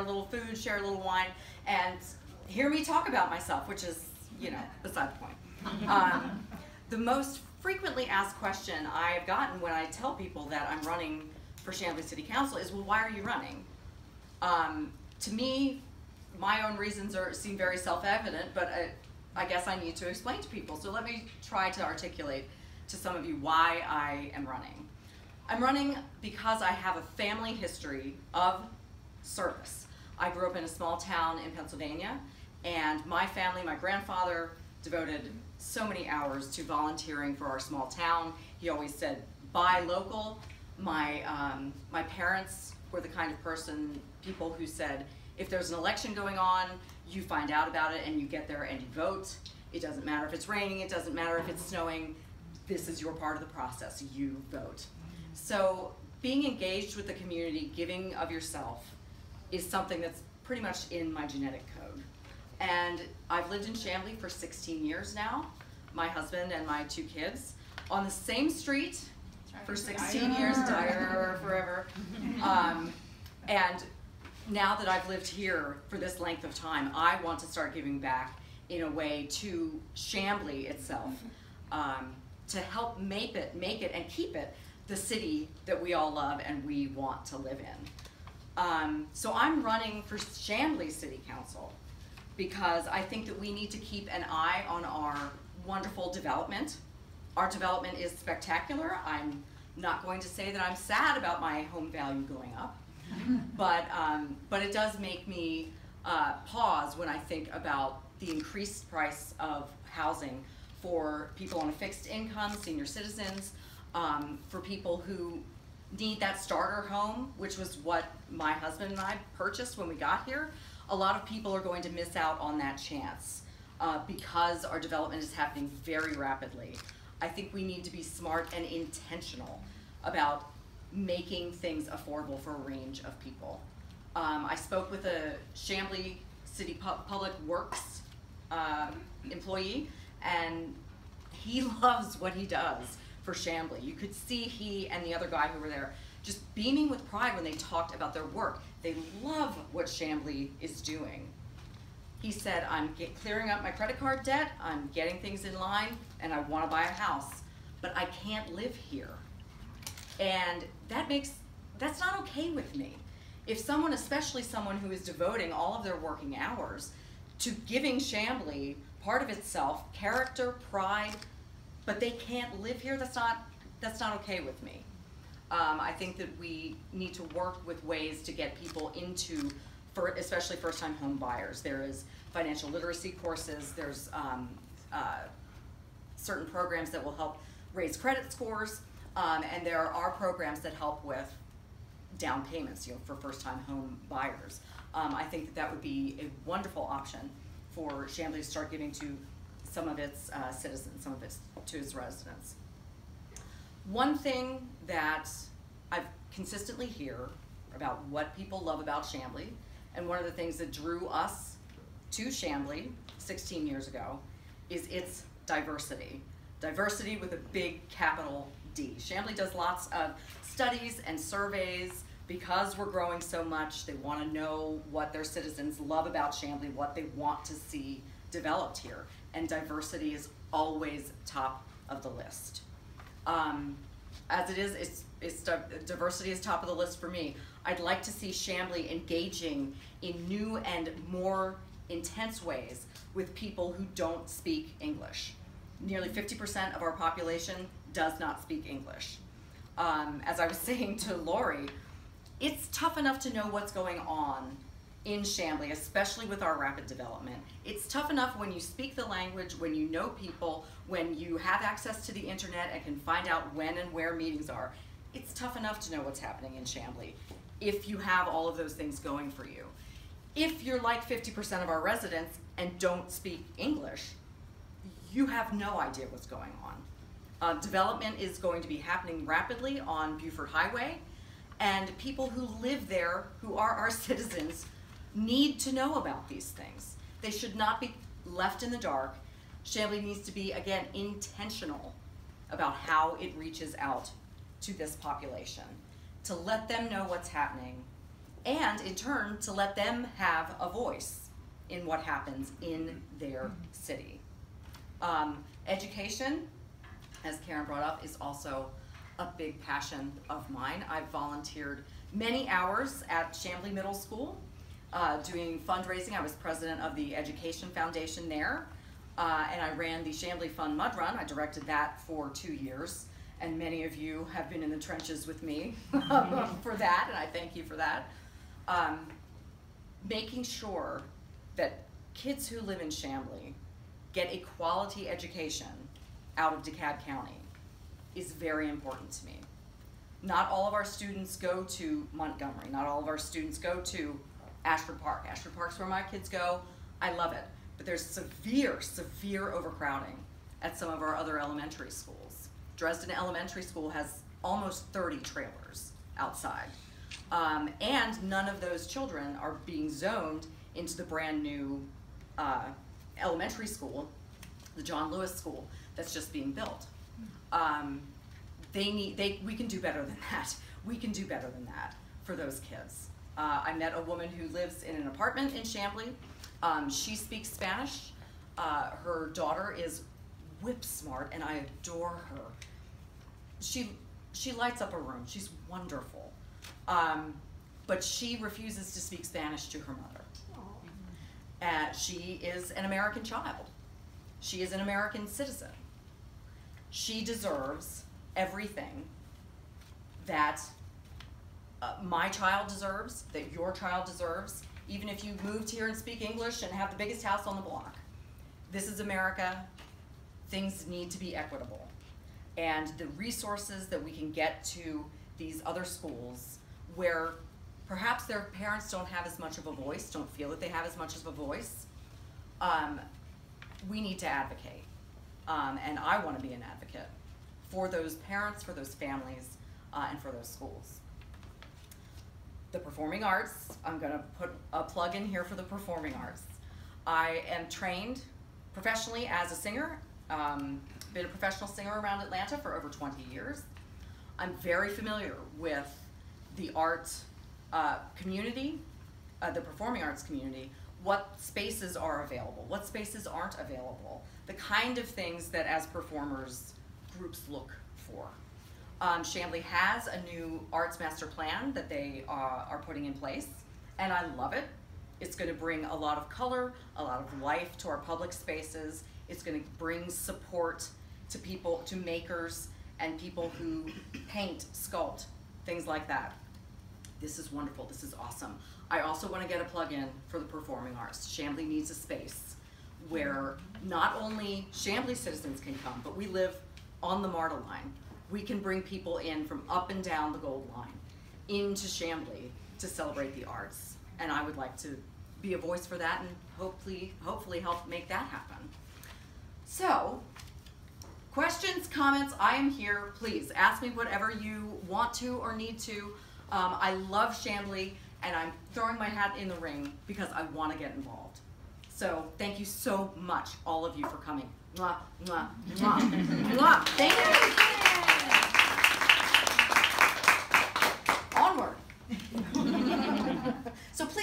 a little food, share a little wine, and hear me talk about myself, which is, you know, beside the point. The most frequently asked question I've gotten when I tell people that I'm running for Chamblee City Council is, well, why are you running? To me, my own reasons seem very self-evident, but I guess I need to explain to people. So let me try to articulate to some of you why I am running. I'm running because I have a family history of service. I grew up in a small town in Pennsylvania, and my family, my grandfather, devoted so many hours to volunteering for our small town. He always said, buy local. My parents were the kind of people who said, if there's an election going on, you find out about it and you get there and you vote. It doesn't matter if it's raining, it doesn't matter if it's snowing, this is your part of the process, you vote. So being engaged with the community, giving of yourself, is something that's pretty much in my genetic code. And I've lived in Chamblee for 16 years now, my husband and my 2 kids, on the same street for 16 years, Dyer forever. And now that I've lived here for this length of time, I want to start giving back in a way to Chamblee itself, to help make it and keep it the city that we all love and we want to live in. So I'm running for Chamblee City Council because I think that we need to keep an eye on our wonderful development. Our development is spectacular. I'm not going to say that I'm sad about my home value going up, but it does make me pause when I think about the increased price of housing for people on a fixed income, senior citizens, for people who need that starter home, which was what my husband and I purchased when we got here. A lot of people are going to miss out on that chance because our development is happening very rapidly. I think we need to be smart and intentional about making things affordable for a range of people. I spoke with a Chamblee City Public Works employee, and he loves what he does for Chamblee. You could see he and the other guy who were there just beaming with pride when they talked about their work. They love what Chamblee is doing. He said, I'm clearing up my credit card debt, I'm getting things in line, and I want to buy a house, but I can't live here. And that's not okay with me. If someone, especially someone who is devoting all of their working hours to giving Chamblee part of itself, character, pride, but they can't live here, that's not okay with me. I think that we need to work with ways to get people into, especially first-time home buyers. There is financial literacy courses, there's certain programs that will help raise credit scores, and there are programs that help with down payments, you know, for first-time home buyers. I think that would be a wonderful option for Chamblee to start giving to some of its citizens, to its residents. One thing that I've consistently hear about what people love about Chamblee, and one of the things that drew us to Chamblee 16 years ago, is its diversity. Diversity with a big capital D. Chamblee does lots of studies and surveys because we're growing so much. They want to know what their citizens love about Chamblee, what they want to see developed here, and diversity is always top of the list. As it is, diversity is top of the list for me. I'd like to see Chamblee engaging in new and more intense ways with people who don't speak English. Nearly 50% of our population does not speak English. As I was saying to Lori, it's tough enough to know what's going on in Chamblee, especially with our rapid development. It's tough enough when you speak the language, when you know people, when you have access to the internet and can find out when and where meetings are. It's tough enough to know what's happening in Chamblee if you have all of those things going for you. If you're like 50% of our residents and don't speak English, you have no idea what's going on. Development is going to be happening rapidly on Buford Highway, and people who live there, who are our citizens, need to know about these things. They should not be left in the dark. Chamblee needs to be, again, intentional about how it reaches out to this population, to let them know what's happening, and in turn to let them have a voice in what happens in their city. Education, as Karen brought up, is also a big passion of mine. I've volunteered many hours at Chambly Middle School doing fundraising. I was president of the Education Foundation there, and I ran the Chambly Fun Mud Run. I directed that for 2 years, and many of you have been in the trenches with me for that, and I thank you for that. Making sure that kids who live in Chambly get a quality education out of DeKalb County is very important to me. Not all of our students go to Montgomery. Not all of our students go to Ashford Park. Ashford Park's where my kids go. I love it. But there's severe, severe overcrowding at some of our other elementary schools. Dresden Elementary School has almost 30 trailers outside. And none of those children are being zoned into the brand new elementary school, the John Lewis School, that's just being built. We can do better than that. We can do better than that for those kids. I met a woman who lives in an apartment in Chambly. She speaks Spanish. Her daughter is whip smart, and I adore her. She lights up a room. She's wonderful. But she refuses to speak Spanish to her mother. She is an American child. She is an American citizen. She deserves everything that my child deserves, that your child deserves, even if you moved here and speak English and have the biggest house on the block. This is America. Things need to be equitable. And the resources that we can get to these other schools where perhaps their parents don't have as much of a voice, don't feel that they have as much of a voice, we need to advocate. And I want to be an advocate for those parents, for those families, and for those schools. The performing arts, I'm going to put a plug in here for the performing arts. I am trained professionally as a singer, been a professional singer around Atlanta for over 20 years. I'm very familiar with the art community, the performing arts community, what spaces are available, what spaces aren't available, the kind of things that as performers groups look for. Chambly has a new arts master plan that they are putting in place, and I love it. It's going to bring a lot of color, a lot of life to our public spaces. It's going to bring support to people, to makers, and people who paint, sculpt, things like that. This is wonderful. This is awesome. I also want to get a plug in for the performing arts. Chambly needs a space where not only Chambly citizens can come, but we live on the MARTA line. We can bring people in from up and down the Gold Line into Chambly to celebrate the arts. And I would like to be a voice for that and hopefully help make that happen. So, questions, comments, I am here. Please ask me whatever you want to or need to. I love Chambly, and I'm throwing my hat in the ring because I want to get involved. So thank you so much, all of you, for coming. Mwah, mwah, mwah, mwah. Thank you. Onward. So please.